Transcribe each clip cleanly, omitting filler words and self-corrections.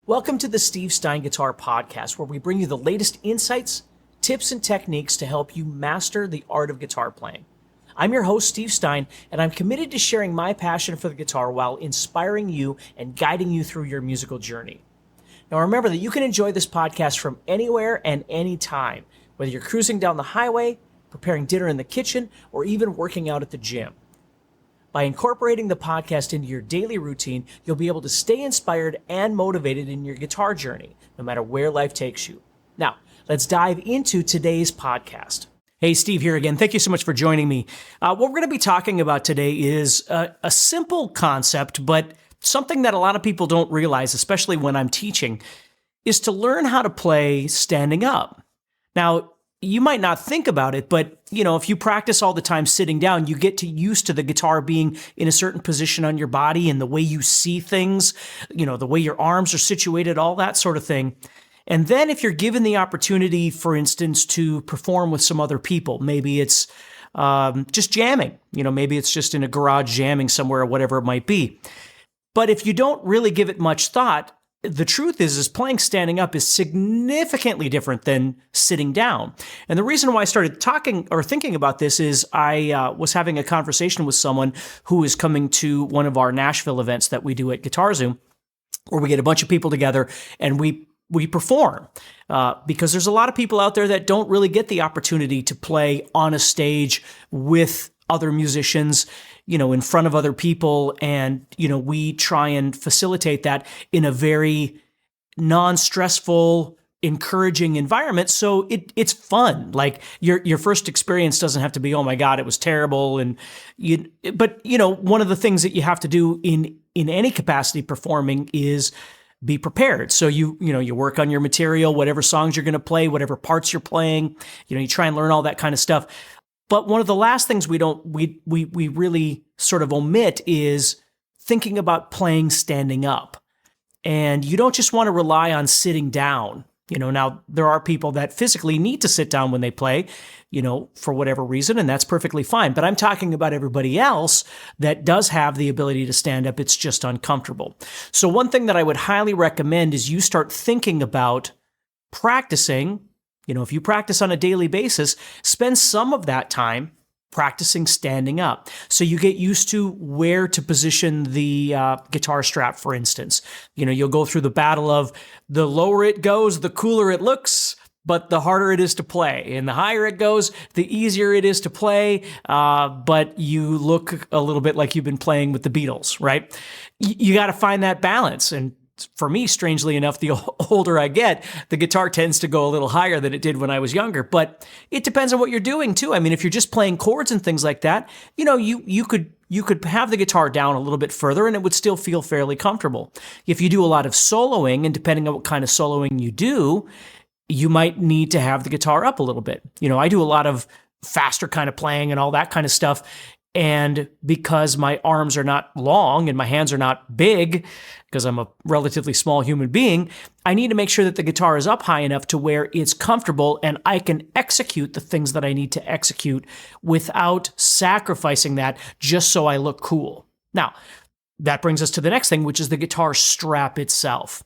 Welcome to the Steve Stein Guitar Podcast, where we bring you the latest insights, tips, and techniques to help you master the art of guitar playing. I'm your host, Steve Stein, and I'm committed to sharing my passion for the guitar while inspiring you and guiding you through your musical journey. Now remember that you can enjoy this podcast from anywhere and anytime, whether you're cruising down the highway, preparing dinner in the kitchen, or even working out at the gym. By incorporating the podcast into your daily routine, you'll be able to stay inspired and motivated in your guitar journey, no matter where life takes you. Now, let's dive into today's podcast. Hey, Steve here again. Thank you so much for joining me. What we're going to be talking about today is a simple concept, but something that a lot of people don't realize, especially when I'm teaching, is to learn how to play standing up. Now, you might not think about it, but if you practice all the time sitting down, you get used to the guitar being in a certain position on your body and the way you see things, the way your arms are situated, all that sort of thing. And then if you're given the opportunity, for instance, to perform with some other people, maybe it's just jamming, maybe it's just in a garage jamming somewhere or whatever it might be. But if you don't really give it much thought, the truth is playing standing up is significantly different than sitting down. And the reason why I started talking or thinking about this is I was having a conversation with someone who is coming to one of our Nashville events that we do at GuitarZoom, where we get a bunch of people together and we perform because there's a lot of people out there that don't really get the opportunity to play on a stage with other musicians, in front of other people. And, we try and facilitate that in a very non-stressful, encouraging environment. So it's fun. Like your first experience doesn't have to be, oh my God, it was terrible. But one of the things that you have to do in any capacity performing is be prepared. So you work on your material, whatever songs you're going to play, whatever parts you're playing, you try and learn all that kind of stuff. But one of the last things we really sort of omit is thinking about playing standing up. And you don't just want to rely on sitting down. Now there are people that physically need to sit down when they play, for whatever reason, and that's perfectly fine. But I'm talking about everybody else that does have the ability to stand up. It's just uncomfortable. So one thing that I would highly recommend is you start thinking about practicing. If you practice on a daily basis, spend some of that time practicing standing up. So you get used to where to position the guitar strap, for instance. You'll go through the battle of the lower it goes, the cooler it looks, but the harder it is to play. And the higher it goes, the easier it is to play, but you look a little bit like you've been playing with the Beatles, right? You got to find that balance. And for me, strangely enough, the older I get, the guitar tends to go a little higher than it did when I was younger. But it depends on what you're doing too. I mean, if you're just playing chords and things like that, you could have the guitar down a little bit further and it would still feel fairly comfortable. If you do a lot of soloing, and depending on what kind of soloing you do, you might need to have the guitar up a little bit. I do a lot of faster kind of playing and all that kind of stuff. And because my arms are not long and my hands are not big, because I'm a relatively small human being, I need to make sure that the guitar is up high enough to where it's comfortable and I can execute the things that I need to execute without sacrificing that just so I look cool. Now, that brings us to the next thing, which is the guitar strap itself.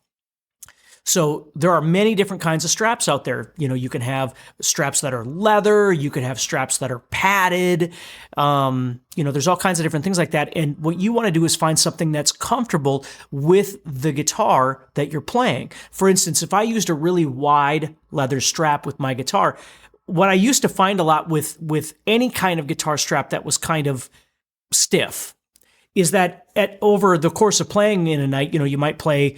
So there are many different kinds of straps out there. You can have straps that are leather. You could have straps that are padded. There's all kinds of different things like that. And what you want to do is find something that's comfortable with the guitar that you're playing. For instance, if I used a really wide leather strap with my guitar, what I used to find a lot with any kind of guitar strap that was kind of stiff is that over the course of playing in a night, you might play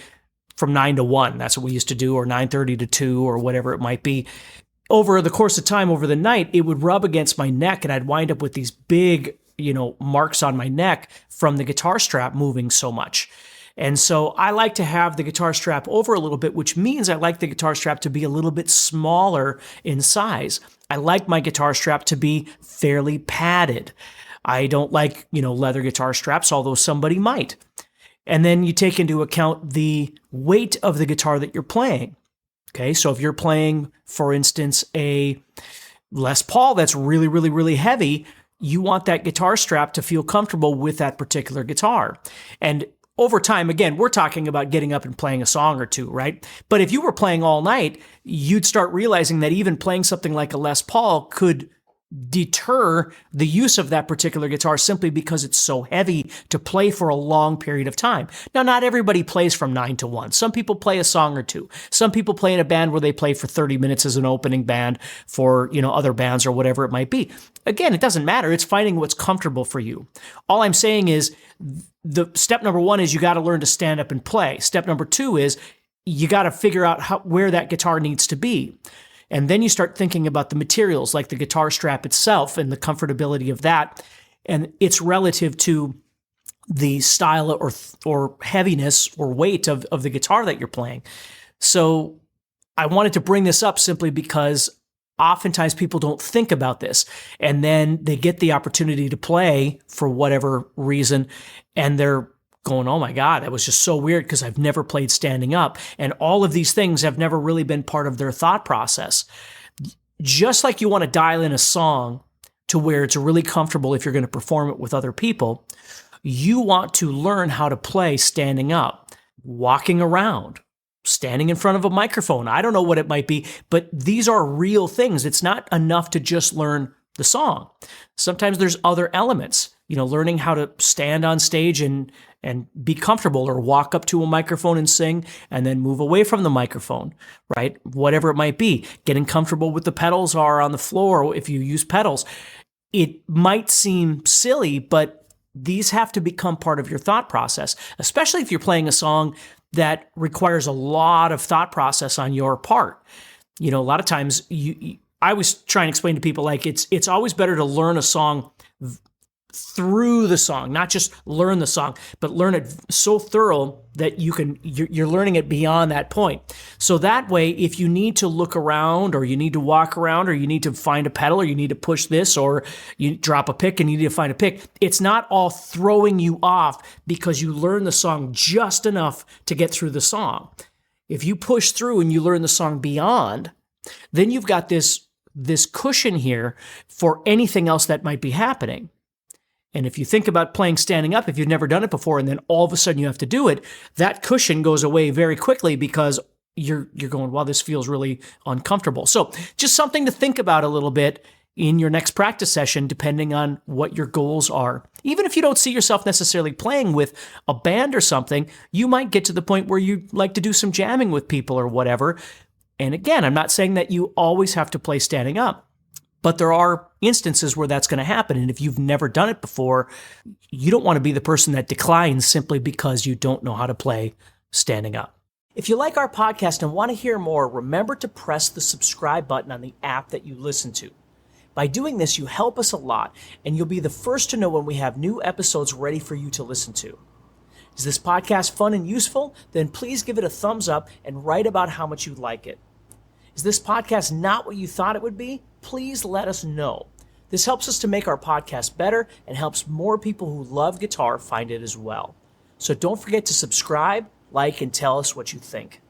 from 9 to 1. That's what we used to do, or 9:30 to 2, or whatever it might be. Over the course of time, over the night, it would rub against my neck, and I'd wind up with these big, marks on my neck from the guitar strap moving so much. And so I like to have the guitar strap over a little bit, which means I like the guitar strap to be a little bit smaller in size. I like my guitar strap to be fairly padded. I don't like, leather guitar straps, although somebody might. And then you take into account the weight of the guitar that you're playing. Okay, so if you're playing, for instance, a Les Paul that's really, really, really heavy, you want that guitar strap to feel comfortable with that particular guitar. And over time, again, we're talking about getting up and playing a song or two, right? But if you were playing all night, you'd start realizing that even playing something like a Les Paul could deter the use of that particular guitar simply because it's so heavy to play for a long period of time. Now, not everybody plays from 9 to 1. Some people play a song or two. Some people play in a band where they play for 30 minutes as an opening band for, other bands or whatever it might be. Again, it doesn't matter. It's finding what's comfortable for you. All I'm saying is the step number 1 is you got to learn to stand up and play. Step number 2 is you got to figure out where that guitar needs to be. And then you start thinking about the materials like the guitar strap itself and the comfortability of that. And it's relative to the style or heaviness or weight of the guitar that you're playing. So I wanted to bring this up simply because oftentimes people don't think about this. And then they get the opportunity to play for whatever reason, and they're going, oh my God, that was just so weird because I've never played standing up. And all of these things have never really been part of their thought process. Just like you want to dial in a song to where it's really comfortable if you're going to perform it with other people, you want to learn how to play standing up, walking around, standing in front of a microphone. I don't know what it might be, but these are real things. It's not enough to just learn the song. Sometimes there's other elements, learning how to stand on stage and be comfortable, or walk up to a microphone and sing and then move away from the microphone, right? Whatever it might be, getting comfortable with the pedals are on the floor if you use pedals. It might seem silly, but these have to become part of your thought process, especially if you're playing a song that requires a lot of thought process on your part. A lot of times I was trying to explain to people, like, it's always better to learn a song through the song, not just learn the song, but learn it so thorough that you're learning it beyond that point. So that way, if you need to look around, or you need to walk around, or you need to find a pedal, or you need to push this, or you drop a pick and you need to find a pick, it's not all throwing you off because you learn the song just enough to get through the song. If you push through and you learn the song beyond, then you've got this cushion here for anything else that might be happening. And if you think about playing standing up, if you've never done it before, and then all of a sudden you have to do it, that cushion goes away very quickly because you're going, wow, this feels really uncomfortable. So just something to think about a little bit in your next practice session, depending on what your goals are. Even if you don't see yourself necessarily playing with a band or something, you might get to the point where you like to do some jamming with people or whatever. And again, I'm not saying that you always have to play standing up, but there are instances where that's going to happen. And if you've never done it before, you don't want to be the person that declines simply because you don't know how to play standing up. If you like our podcast and want to hear more, remember to press the subscribe button on the app that you listen to. By doing this, you help us a lot, and you'll be the first to know when we have new episodes ready for you to listen to. Is this podcast fun and useful? Then please give it a thumbs up and write about how much you like it. Is this podcast not what you thought it would be? Please let us know. This helps us to make our podcast better and helps more people who love guitar find it as well. So don't forget to subscribe, like, and tell us what you think.